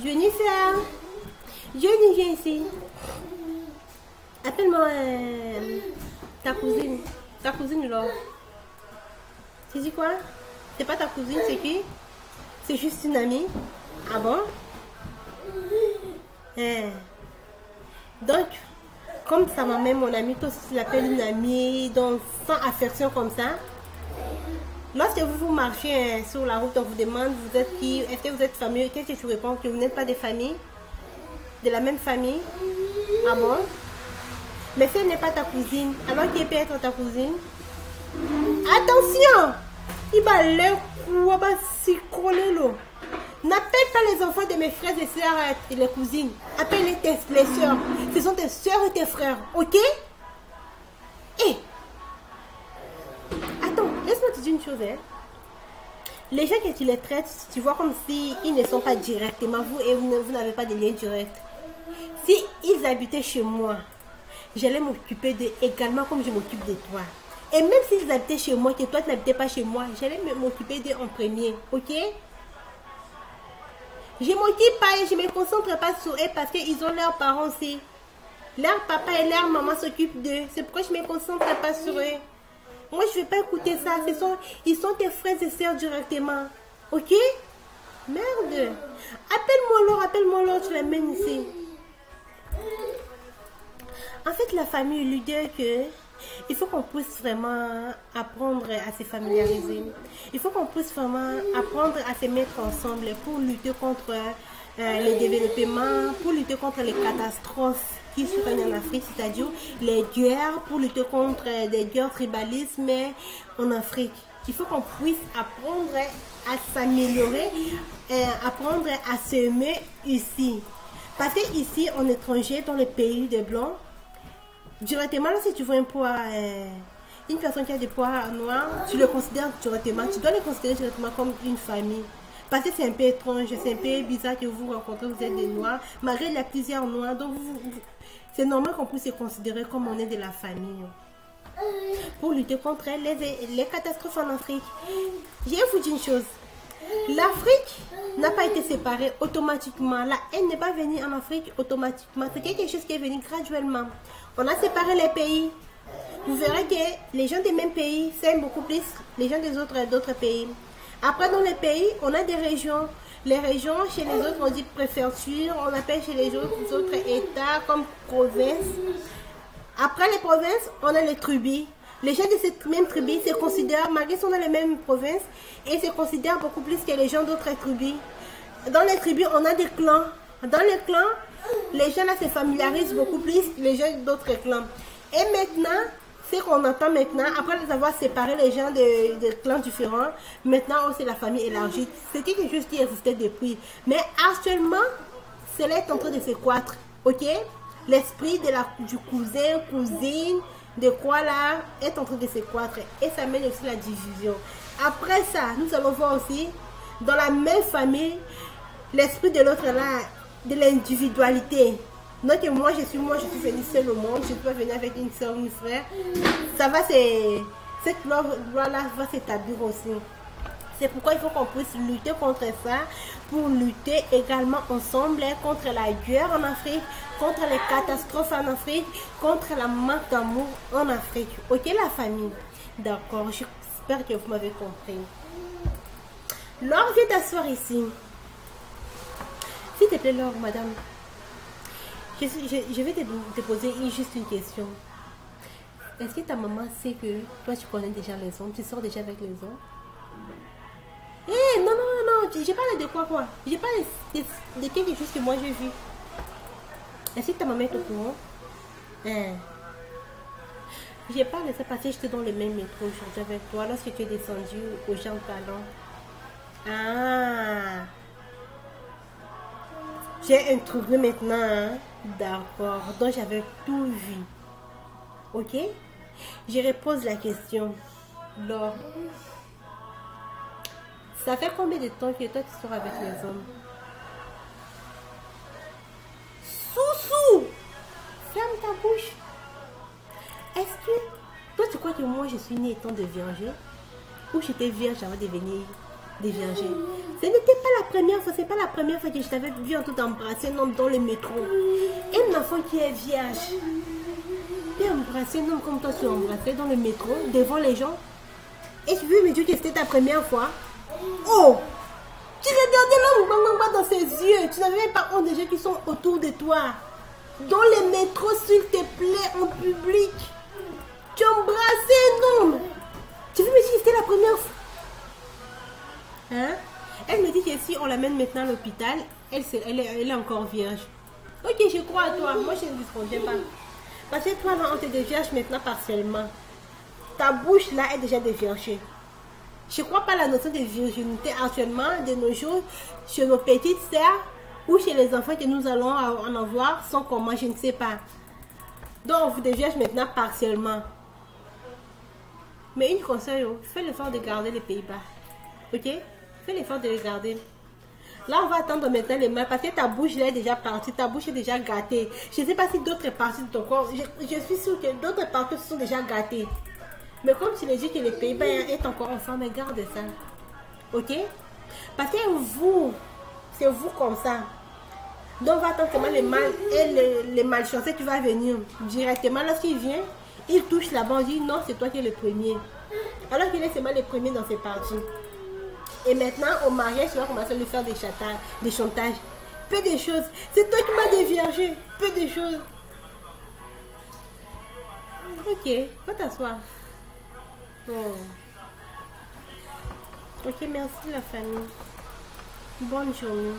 Jennifer, Jenny, viens ici. Appelle-moi ta cousine là. Tu dis quoi? C'est pas ta cousine, c'est qui? C'est juste une amie. Ah bon? Donc, comme ça m'amène mon amie, toi aussi tu l'appelles une amie, donc sans affection comme ça. Lorsque vous marchez sur la route, on vous demande vous êtes qui, est-ce que vous êtes famille, qu'est-ce que tu réponds? Que vous n'êtes pas des familles, de la même famille. Ah bon? Mais si elle n'est pas ta cousine, alors qui peut être ta cousine? Attention! Il va le coup, il va s'y coller là. N'appelle pas les enfants de mes frères et sœurs et les cousines. Appelle les sœurs. Ce sont tes sœurs et tes frères, ok? Et attends, laisse-moi te dire une chose. Hein. Les gens que tu les traites, tu vois comme si ils ne sont pas directement vous et vous n'avez pas de lien direct. Si ils habitaient chez moi, j'allais m'occuper d'eux également comme je m'occupe de toi. Et même s'ils habitaient chez moi, que toi tu n'habitais pas chez moi, j'allais m'occuper d'eux en premier, ok? Je m'occupe pas et je ne me concentre pas sur eux parce qu'ils ont leurs parents aussi. Leur papa et leur maman s'occupent d'eux. C'est pourquoi je ne me concentre pas sur eux. Moi, je ne vais pas écouter ça. Ils sont tes frères et sœurs directement. Ok? Merde. Appelle-moi alors, tu l'amènes ici. En fait, la famille lui dit que il faut qu'on puisse vraiment apprendre à se familiariser. Il faut qu'on puisse vraiment apprendre à se mettre ensemble pour lutter contre le développement, pour lutter contre les catastrophes qui surviennent en Afrique, c'est-à-dire les guerres, pour lutter contre des guerres tribalisme en Afrique. Il faut qu'on puisse apprendre à s'améliorer, apprendre à s'aimer ici. Parce que ici, en étranger, dans les pays des Blancs, directement, si tu vois une personne qui a des poids noirs, tu le considères directement, tu dois le considérer directement comme une famille. Parce que c'est un peu étrange, c'est un peu bizarre que vous rencontrez, vous êtes des noirs, malgré il y a plusieurs noirs, donc c'est normal qu'on puisse se considérer comme on est de la famille. Pour lutter contre les catastrophes en Afrique. Je vais vous dire une chose. L'Afrique n'a pas été séparée automatiquement. La haine n'est pas venue en Afrique automatiquement. C'est quelque chose qui est venu graduellement. On a séparé les pays. Vous verrez que les gens des mêmes pays s'aiment beaucoup plus les gens des d'autres pays. Après, dans les pays, on a des régions. Les régions, chez les autres, on dit préfecture. On appelle chez les autres États comme province. Après les provinces, on a les tribus. Les gens de cette même tribu se considèrent, malgré qu'ils sont dans les mêmes provinces, et se considèrent beaucoup plus que les gens d'autres tribus. Dans les tribus, on a des clans. Dans les clans, les gens là se familiarisent beaucoup plus que les gens d'autres clans. Et maintenant, ce qu'on entend maintenant, après avoir séparé les gens de clans différents, maintenant c'est la famille élargie. C'est quelque chose qui existait depuis. Mais actuellement, cela est en train de se croître. Ok? L'esprit du cousin, cousine, de quoi là, est en train de se croître. Et ça mène aussi la division. Après ça, nous allons voir aussi, dans la même famille, l'esprit de l'autre là, de l'individualité. Donc moi je suis venue seule au monde, je ne peux pas venir avec une soeur ou une frère. Ça va, cette loi-là va s'établir aussi. C'est pourquoi il faut qu'on puisse lutter contre ça, pour lutter également ensemble contre la guerre en Afrique, contre les catastrophes en Afrique, contre la manque d'amour en Afrique. Ok la famille? D'accord, j'espère que vous m'avez compris. Laure, viens t'asseoir ici. S'il te plaît Laure, madame. Je vais te poser juste une question. Est-ce que ta maman sait que toi tu connais déjà les hommes? Tu sors déjà avec les hommes? Eh, non, j'ai parlé de quoi? J'ai parlé de quelque chose que moi j'ai vu. Est-ce que ta maman est au courant? J'ai parlé de ça parce que j'étais dans le même métro aujourd'hui avec toi lorsque tu es descendu au Jean Talon. Ah! J'ai introduit maintenant, hein? D'accord. Donc j'avais tout vu. Ok? Je repose la question. Laure, ça fait combien de temps que toi tu sors avec les hommes? Soussou! Ferme ta bouche. Est-ce que toi tu crois que moi je suis née étant de vierge? Ou j'étais vierge avant de devenir des vierges? Ce n'était pas la première fois, c'est pas la première fois que je t'avais vu en tout embrasser un homme dans le métro. Un enfant qui est vierge. Tu as embrassé un homme comme toi tu as embrassé dans le métro, devant les gens. Et tu veux me dire que c'était ta première fois? Oh! Tu regardais l'homme dans ses yeux. Tu n'avais pas honte des gens qui sont autour de toi. Dans les métros, s'il te plaît, en public. Tu as embrassé un homme. Tu veux me dire que c'était la première fois? Hein? Elle me dit que si on l'amène maintenant à l'hôpital, elle est encore vierge. Ok, je crois à toi. Moi, je ne répondrai pas. Parce que toi, là, on te dévierge maintenant partiellement. Ta bouche, là, est déjà déviergée. Je ne crois pas à la notion de virginité actuellement, de nos jours, chez nos petites sœurs ou chez les enfants que nous allons en avoir, sont comment, je ne sais pas. Donc, on vous dévierge maintenant partiellement. Mais une conseil, fais l'effort de garder les Pays-Bas. Ok? Fais l'effort de les garder. Là, on va attendre maintenant les mains parce que ta bouche là, est déjà partie, ta bouche est déjà gâtée. Je ne sais pas si d'autres parties de ton corps, je suis sûre que d'autres parties sont déjà gâtées. Mais comme tu le dis que les Pays-Bas est encore ensemble, garde ça. Ok? Parce que vous, c'est vous comme ça. Donc, on va attendre comment les malchanceux qui va venir directement. Lorsqu'il vient, il touche là-bas, on dit non, c'est toi qui es le premier. Alors qu'il est seulement le premier dans ses parties. Et maintenant, au mariage, tu vas commencer à lui faire des chantages. Peu de choses. C'est toi qui m'as déviergé. Peu de choses. Ok, faut t'asseoir. Oh. Ok, merci la famille. Bonne journée.